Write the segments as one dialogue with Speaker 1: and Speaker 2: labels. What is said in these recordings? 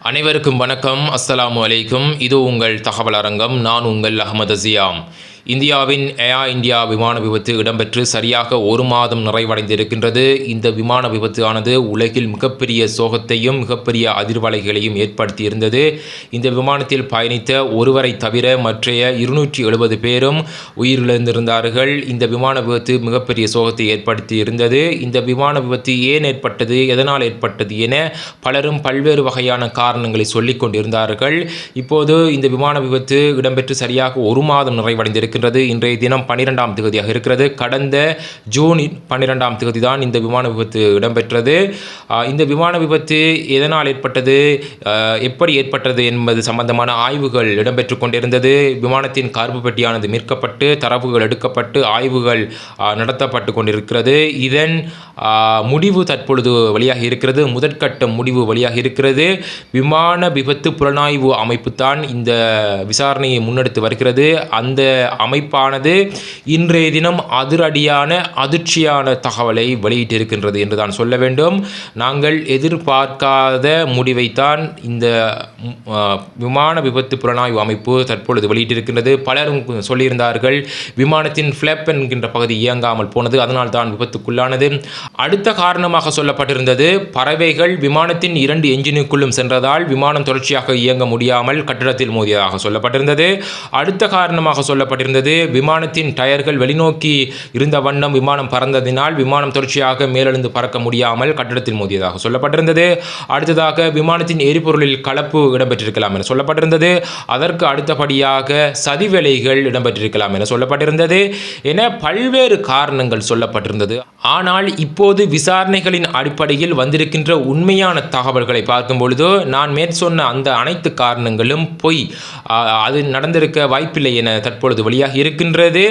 Speaker 1: அனைவருக்கும் வணக்கம். அஸ்ஸலாமு அலைக்கும். இது உங்கள் தகவல் அரங்கம். நான் உங்கள் அஹமது ஜியாம். இந்தியாவின் ஏர் இந்தியா விமான விபத்து இடம்பெற்று சரியாக ஒரு மாதம் நிறைவடைந்திருக்கின்றது. இந்த விமான விபத்து ஆனது உலகில் மிகப்பெரிய சோகத்தையும் மிகப்பெரிய அதிர்வலைகளையும் ஏற்படுத்தியிருந்தது. இந்த விமானத்தில் பயணித்த ஒருவரை தவிர மற்றைய 270 பேரும் உயிரிழந்திருந்தார்கள். இந்த விமான விபத்து மிகப்பெரிய சோகத்தை ஏற்படுத்தியிருந்தது. இந்த விமான விபத்து ஏன் ஏற்பட்டது, எதனால் ஏற்பட்டது என பலரும் பல்வேறு வகையான காரணங்களை சொல்லிக் கொண்டிருந்தார்கள். இப்போது இந்த விமான விபத்து இடம்பெற்று சரியாக ஒரு மாதம் நிறைவடைந்திருக்கிறது. இன்றைய தினம் 12ஆம் தேதியாக இருக்கிறது. கடந்த ஜூன் 12ஆம் தேதி தான் இந்த விமான விபத்து இடம்பெற்றது. இந்த விமான விபத்து எதனால் ஏற்பட்டது, எப்படி ஏற்பட்டது என்பது சம்பந்தமான ஆய்வுகள் இடம்பெற்று கொண்டிருந்தது. விமானத்தின் கருப்பு பெட்டியானது மீட்கப்பட்டு தரவுகள் எடுக்கப்பட்டு ஆய்வுகள் நடத்தப்பட்டு கொண்டிருக்கிறது. இதன் முடிவு தற்பொழுது வெளியாக இருக்கிறது. முதற்கட்ட முடிவு வெளியாக இருக்கிறது. விமான விபத்து புலனாய்வு அமைப்பு தான் இந்த விசாரணையை முன்னெடுத்து வருகிறது. அந்த அமைப்பானது இன்றைய தினம் அதிர்ச்சியான தகவலை வெளியிட்டிருக்கின்றது என்று தான் சொல்ல வேண்டும். நாங்கள் எதிர்பார்க்காத முடிவைத்தான் இந்த விமான விபத்து புலனாய்வு அமைப்பு தற்பொழுது வெளியிட்டிருக்கின்றது. பலரும் சொல்லியிருந்தார்கள், விமானத்தின் ஃப்ளப் என்கின்ற பகுதி இயங்காமல் போனது, அதனால் தான் விபத்துக்குள்ளானது. அடுத்த காரணமாக சொல்லப்பட்டிருந்தது, பறவைகள் விமானத்தின் 2 என்ஜினுக்குள்ளும் சென்றதால் விமானம் தொடர்ச்சியாக இயங்க முடியாமல் கட்டிடத்தில் மோதியதாக சொல்லப்பட்டிருந்தது. அடுத்த காரணமாக சொல்லப்பட்டிருந்தது, விமானத்தின் டயர்கள் வெளிநோக்கி இருந்த வண்ணம் விமானம் பறந்ததினால் விமானம் தொடர்ச்சியாக மேலெழுந்து பறக்க முடியாமல் கட்டிடத்தில் மோதியதாக சொல்லப்பட்டிருந்தது. அடுத்ததாக விமானத்தின் எரிபொருளில் கலப்பு இடம்பெற்றிருக்கலாம் என சொல்லப்பட்டிருந்தது. அதற்கு அடுத்தபடியாக சதி வேலைகள் இடம்பெற்றிருக்கலாம் என சொல்லப்பட்டிருந்தது என பல்வேறு காரணங்கள் சொல்லப்பட்டிருந்தது. ஆனால் இப்போது விசாரணைகளின் அடிப்படையில் வந்திருக்கின்ற உண்மையான தகவல்களை பார்க்கும் பொழுது நான் மேற்சொன்ன அந்த அனைத்து காரணங்களும் பொய், அது நடந்திருக்க வாய்ப்பில்லை என தற்பொழுது வெளியாக இருக்கின்றது.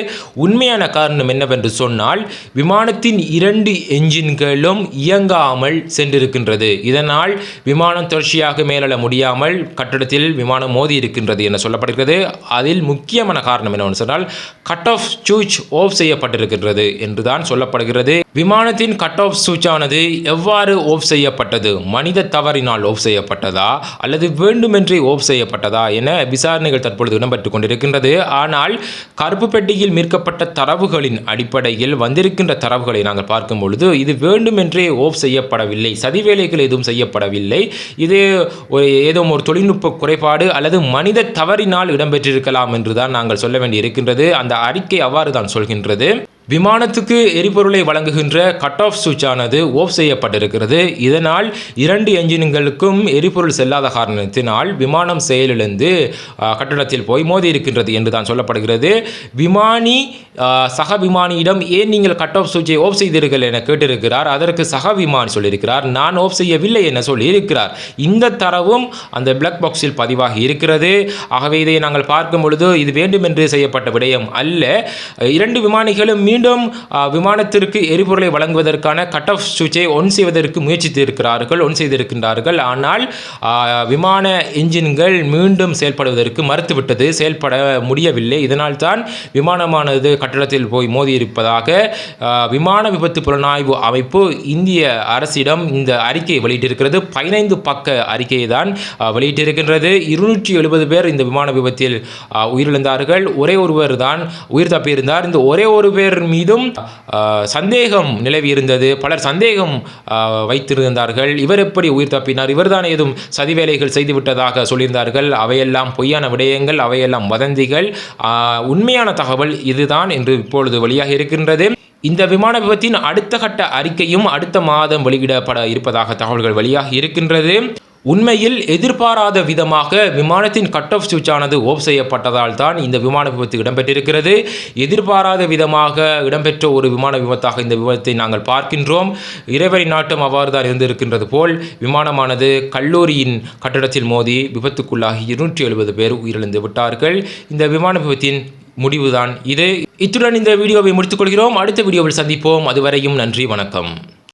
Speaker 1: உண்மையான காரணம் என்னவென்று சொன்னால், விமானத்தின் 2 என்ஜின்களும் இயங்காமல் சென்றிருக்கின்றது. இதனால் விமானம் தொடர்ச்சியாக மேலெழ முடியாமல் கட்டடத்தில் விமானம் மோதி இருக்கின்றது என சொல்லப்படுகிறது. அதில் முக்கியமான காரணம் என்னவென்று சொன்னால், கட் ஆஃப் சுவிட்ச் ஆஃப் செய்யப்பட்டிருக்கின்றது என்றுதான் சொல்லப்படுகிறது. விமானத்தின் கட் ஆஃப் சுவிட்ச் ஆனது எவ்வாறு ஆஃப் செய்யப்பட்டது, மனித தவறினால் ஆஃப் செய்யப்பட்டதா அல்லது வேண்டுமென்றே ஆஃப் செய்யப்பட்டதா என விசாரணைகள் தற்பொழுது இடம்பெற்றுக் கொண்டிருக்கின்றது. ஆனால் கருப்பு பெட்டியில் மீட்கப்பட்ட தரவுகளின் அடிப்படையில் வந்திருக்கின்ற தரவுகளை நாங்கள் பார்க்கும் பொழுது இது வேண்டுமென்றே ஆஃப் செய்யப்படவில்லை, சதி வேலைகள் எதுவும் செய்யப்படவில்லை. இது ஏதோ ஒரு தொழில்நுட்ப குறைபாடு அல்லது மனித தவறினால் இடம்பெற்றிருக்கலாம் என்றுதான் நாங்கள் சொல்ல வேண்டி இருக்கின்றது. அந்த அறிக்கை அவ்வாறு தான் சொல்கின்றது. விமானத்துக்கு எரிபொருளை வழங்குகின்ற கட் ஆஃப் சுவிட்ச் ஆனது ஆஃப் செய்யப்பட்டிருக்கிறது. இதனால் 2 என்ஜின்களுக்கும் எரிபொருள் செல்லாத காரணத்தினால் விமானம் செயலிழந்து கட்டடத்தில் போய் மோதி இருக்கின்றது என்று தான் சொல்லப்படுகிறது. விமானி சக விமானியிடம் ஏன் நீங்கள் கட் ஆஃப் சுவிட்சை ஆஃப் செய்தீர்கள் என கேட்டிருக்கிறார். அதற்கு சக விமானி சொல்லியிருக்கிறார், நான் ஆஃப் செய்யவில்லை என சொல்லியிருக்கிறார். இந்த தரவும் அந்த பிளாக் பாக்ஸில் பதிவாகி இருக்கிறது. ஆகவே இதை நாங்கள் பார்க்கும் பொழுது இது வேண்டுமென்று செய்யப்பட்ட விடயம் அல்ல. 2 விமானிகளும் மீண்டும் விமானத்திற்கு எரிபொருளை வழங்குவதற்கான கட் ஆஃப் சுவிட்சை ஒன் செய்வதற்கு ஒன் செய்திருக்கின்றார்கள். ஆனால் விமான என்ஜின்கள் மீண்டும் செயல்படுவதற்கு மறுத்துவிட்டது, செயல்பட முடியவில்லை. இதனால் தான் விமானமானது கட்டடத்தில் போய் மோதியிருப்பதாக விமான விபத்து புலனாய்வு அமைப்பு இந்திய அரசிடம் இந்த அறிக்கையை வெளியிட்டிருக்கிறது. 15 பக்க அறிக்கையை தான் வெளியிட்டிருக்கின்றது. 270 பேர் இந்த விமான விபத்தில் உயிரிழந்தார்கள். ஒரே ஒருவர் தான் உயிர் தப்பியிருந்தார். இந்த ஒரே ஒரு பேர் மீதும் சந்தேகம் நிலவி இருந்தது. பலர் சந்தேகம் வைத்திருந்தார்கள். இவர் எப்படி உயிர் தப்பினார், இவர்தான் ஏதும் சதி வேலைகள் செய்துவிட்டதாக சொல்லியிருந்தார்கள். அவையெல்லாம் பொய்யான விடயங்கள், அவையெல்லாம் வதந்திகள். உண்மையான தகவல் இதுதான் என்று இப்பொழுது வெளியாக இருக்கின்றது. இந்த விமான விபத்தின் அடுத்த கட்ட அறிக்கையும் அடுத்த மாதம் வெளியிடப்பட இருப்பதாக தகவல்கள் வெளியாக இருக்கின்றது. உண்மையில் எதிர்பாராத விதமாக விமானத்தின் கட் ஆஃப் சுவிட்ச் ஆனது ஆஃப் செய்யப்பட்டதால் தான் இந்த விமான விபத்து இடம்பெற்றிருக்கிறது. எதிர்பாராத விதமாக இடம்பெற்ற ஒரு விமான விபத்தாக இந்த விபத்தை நாங்கள் பார்க்கின்றோம். இறைவரின் நாட்டம் அவ்வாறு தான் இருந்திருக்கின்றது போல் விமானமானது கல்லூரியின் கட்டடத்தில் மோதி விபத்துக்குள்ளாகி 270 பேர் உயிரிழந்து விட்டார்கள். இந்த விமான விபத்தின் முடிவுதான் இது. இத்துடன் இந்த வீடியோவை முடித்துக் கொள்கிறோம். அடுத்த வீடியோவில் சந்திப்போம். அதுவரையும் நன்றி, வணக்கம்.